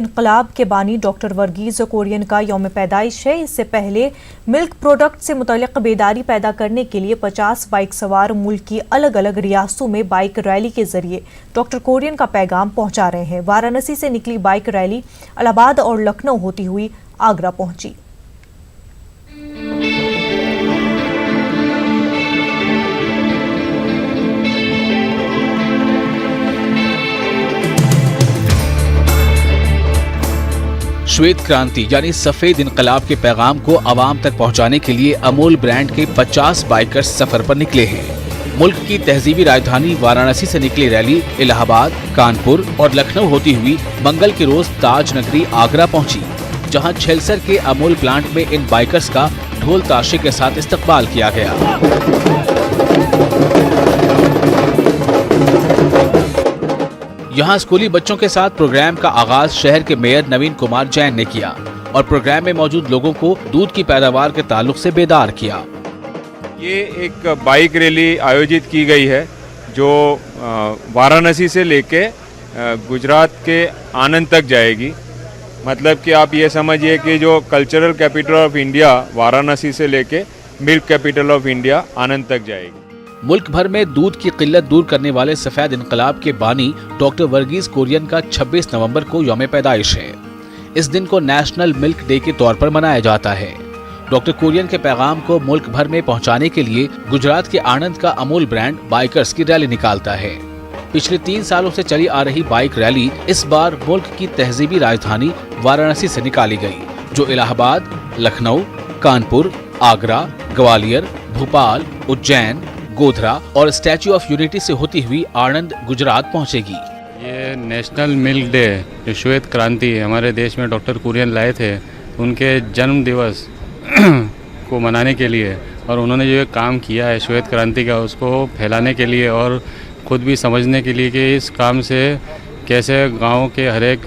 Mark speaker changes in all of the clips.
Speaker 1: इनकलाब के बानी डॉक्टर वर्गीज़ कुरियन का यौम पैदाइश है। इससे पहले मिल्क प्रोडक्ट से मुतल्लिक बेदारी पैदा करने के लिए 50 बाइक सवार मुल्क की अलग अलग रियासतों में बाइक रैली के जरिए डॉक्टर कुरियन का पैगाम पहुंचा रहे हैं। वाराणसी से निकली बाइक रैली इलाहाबाद और लखनऊ होती हुई आगरा पहुंची।
Speaker 2: श्वेत क्रांति यानी सफेद इनकलाब के पैगाम को आवाम तक पहुंचाने के लिए अमूल ब्रांड के 50 बाइकर्स सफर पर निकले हैं। मुल्क की तहजीबी राजधानी वाराणसी से निकली रैली इलाहाबाद, कानपुर और लखनऊ होती हुई मंगल के रोज ताज नगरी आगरा पहुंची, जहां छेलसर के अमूल प्लांट में इन बाइकर्स का ढोल ताशे के साथ इस्तकबाल किया गया। यहाँ स्कूली बच्चों के साथ प्रोग्राम का आगाज शहर के मेयर नवीन कुमार जैन ने किया और प्रोग्राम में मौजूद लोगों को दूध की पैदावार के ताल्लुक से बेदार किया।
Speaker 3: ये एक बाइक रैली आयोजित की गई है जो वाराणसी से लेके गुजरात के आनंद तक जाएगी। मतलब कि आप ये समझिए कि जो cultural capital of India Varanasi से लेके मिल्क कैपिटल ऑफ इंडिया आनंद तक जाएगी।
Speaker 2: मुल्क भर में दूध की किल्लत दूर करने वाले सफेद इनकलाब के बानी डॉक्टर वर्गीज़ कुरियन का 26 नवंबर को यौम पैदाइश है। इस दिन को नेशनल मिल्क डे के तौर पर मनाया जाता है। डॉक्टर कुरियन के पैगाम को मुल्क भर में पहुंचाने के लिए गुजरात के आणंद का अमूल ब्रांड बाइकर्स की रैली निकालता है। पिछले 3 सालों से चली आ रही बाइक रैली इस बार मुल्क की तहजीबी राजधानी वाराणसी से निकाली गई, जो इलाहाबाद, लखनऊ, कानपुर, आगरा, ग्वालियर, भोपाल, उज्जैन, गोधरा और स्टैच्यू ऑफ यूनिटी से होती हुई आणंद, गुजरात पहुंचेगी।
Speaker 4: ये नेशनल मिल्क डे, जो श्वेत क्रांति हमारे देश में डॉक्टर कुरियन लाए थे, उनके जन्म दिवस को मनाने के लिए और उन्होंने जो काम किया है श्वेत क्रांति का, उसको फैलाने के लिए और खुद भी समझने के लिए कि इस काम से कैसे गाँव के हर एक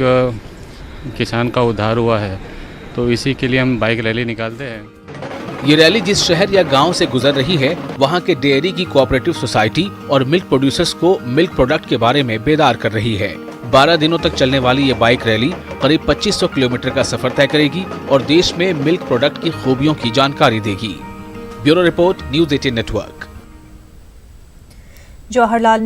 Speaker 4: किसान का उद्धार हुआ है, तो इसी के लिए हम बाइक रैली निकालते हैं।
Speaker 2: ये रैली जिस शहर या गांव से गुजर रही है, वहां के डेयरी की कोऑपरेटिव सोसाइटी और मिल्क प्रोड्यूसर्स को मिल्क प्रोडक्ट के बारे में बेदार कर रही है। 12 दिनों तक चलने वाली ये बाइक रैली करीब 2500 किलोमीटर का सफर तय करेगी और देश में मिल्क प्रोडक्ट की खूबियों की जानकारी देगी। Bureau report, news 18 network.
Speaker 1: Jawaharlal